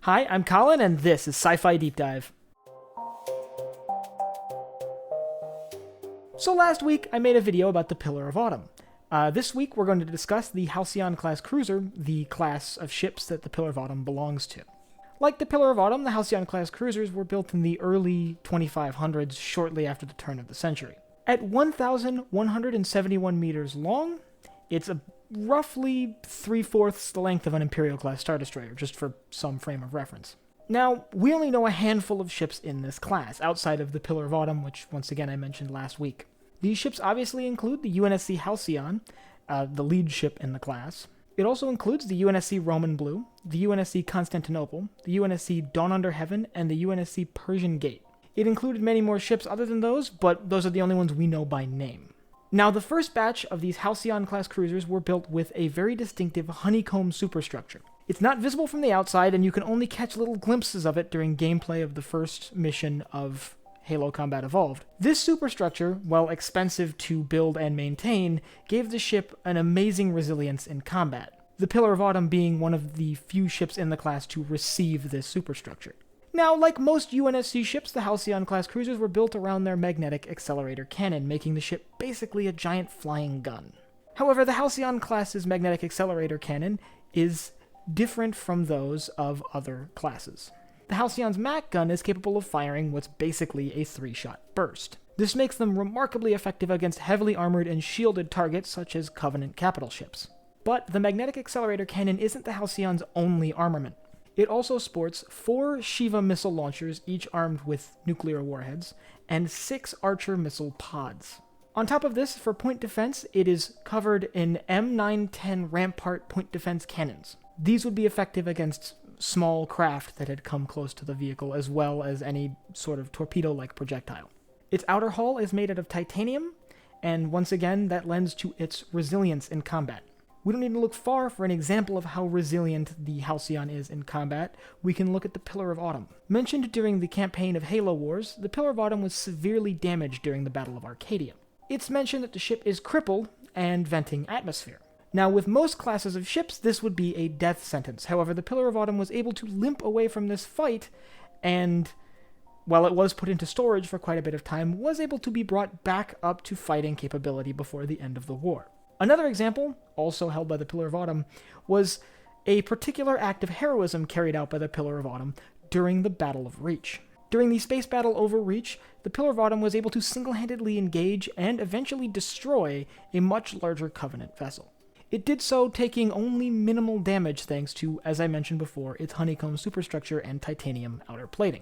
Hi, I'm Colin, and this is Sci-Fi Deep Dive. So last week, I made a video about the Pillar of Autumn. This week, we're going to discuss the Halcyon-Class Cruiser, the class of ships that the Pillar of Autumn belongs to. Like the Pillar of Autumn, the Halcyon-Class Cruisers were built in the early 2500s, shortly after the turn of the century. At 1,171 meters long, it's roughly 3/4 the length of an Imperial-class Star Destroyer, just for some frame of reference. Now, we only know a handful of ships in this class, outside of the Pillar of Autumn, which, once again, I mentioned last week. These ships obviously include the UNSC Halcyon, the lead ship in the class. It also includes the UNSC Roman Blue, the UNSC Constantinople, the UNSC Dawn Under Heaven, and the UNSC Persian Gate. It included many more ships other than those, but those are the only ones we know by name. Now, the first batch of these Halcyon-class cruisers were built with a very distinctive honeycomb superstructure. It's not visible from the outside, and you can only catch little glimpses of it during gameplay of the first mission of Halo Combat Evolved. This superstructure, while expensive to build and maintain, gave the ship an amazing resilience in combat, the Pillar of Autumn being one of the few ships in the class to receive this superstructure. Now, like most UNSC ships, the Halcyon-class cruisers were built around their magnetic accelerator cannon, making the ship basically a giant flying gun. However, the Halcyon-class's magnetic accelerator cannon is different from those of other classes. The Halcyon's MAC gun is capable of firing what's basically a 3-shot burst. This makes them remarkably effective against heavily armored and shielded targets such as Covenant capital ships. But the magnetic accelerator cannon isn't the Halcyon's only armament. It also sports 4 Shiva missile launchers, each armed with nuclear warheads, and 6 Archer missile pods. On top of this, for point defense, it is covered in M910 Rampart point defense cannons. These would be effective against small craft that had come close to the vehicle, as well as any sort of torpedo-like projectile. Its outer hull is made out of titanium, and once again, that lends to its resilience in combat. We don't need to look far for an example of how resilient the Halcyon is in combat. We can look at the Pillar of Autumn. Mentioned during the campaign of Halo Wars, the Pillar of Autumn was severely damaged during the Battle of Arcadia. It's mentioned that the ship is crippled and venting atmosphere. Now, with most classes of ships, this would be a death sentence. However, the Pillar of Autumn was able to limp away from this fight, and while it was put into storage for quite a bit of time, was able to be brought back up to fighting capability before the end of the war. Another example, also held by the Pillar of Autumn, was a particular act of heroism carried out by the Pillar of Autumn during the Battle of Reach. During the space battle over Reach, the Pillar of Autumn was able to single-handedly engage and eventually destroy a much larger Covenant vessel. It did so taking only minimal damage thanks to, as I mentioned before, its honeycomb superstructure and titanium outer plating.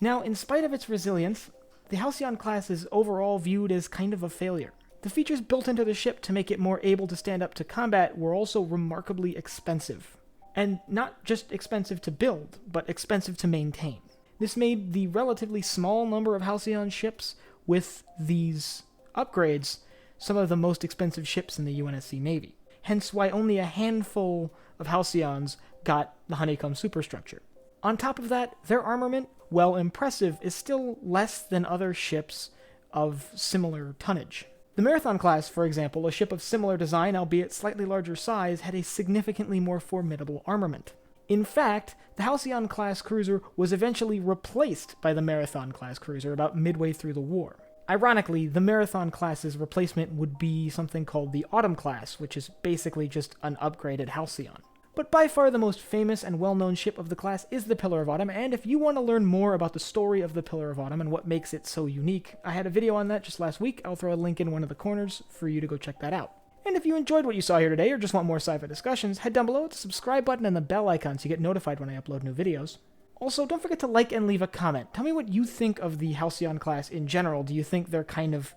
Now, in spite of its resilience, the Halcyon class is overall viewed as kind of a failure. The features built into the ship to make it more able to stand up to combat were also remarkably expensive. And not just expensive to build, but expensive to maintain. This made the relatively small number of Halcyon ships with these upgrades some of the most expensive ships in the UNSC Navy. Hence why only a handful of Halcyons got the honeycomb superstructure. On top of that, their armament, while impressive, is still less than other ships of similar tonnage. The Marathon class, for example, a ship of similar design, albeit slightly larger size, had a significantly more formidable armament. In fact, the Halcyon-class cruiser was eventually replaced by the Marathon-class cruiser about midway through the war. Ironically, the Marathon class's replacement would be something called the Autumn class, which is basically just an upgraded Halcyon. But by far the most famous and well-known ship of the class is the Pillar of Autumn, and if you want to learn more about the story of the Pillar of Autumn and what makes it so unique, I had a video on that just last week. I'll throw a link in one of the corners for you to go check that out. And if you enjoyed what you saw here today, or just want more sci-fi discussions, head down below with the subscribe button and the bell icon so you get notified when I upload new videos. Also, don't forget to like and leave a comment. Tell me what you think of the Halcyon class in general. Do you think they're kind of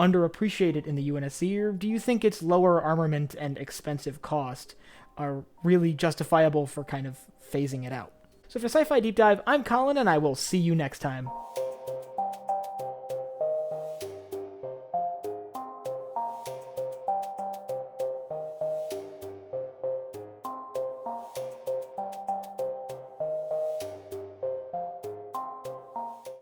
underappreciated in the UNSC, or do you think its lower armament and expensive cost are really justifiable for kind of phasing it out? So for Sci-Fi Deep Dive, I'm Colin, and I will see you next time.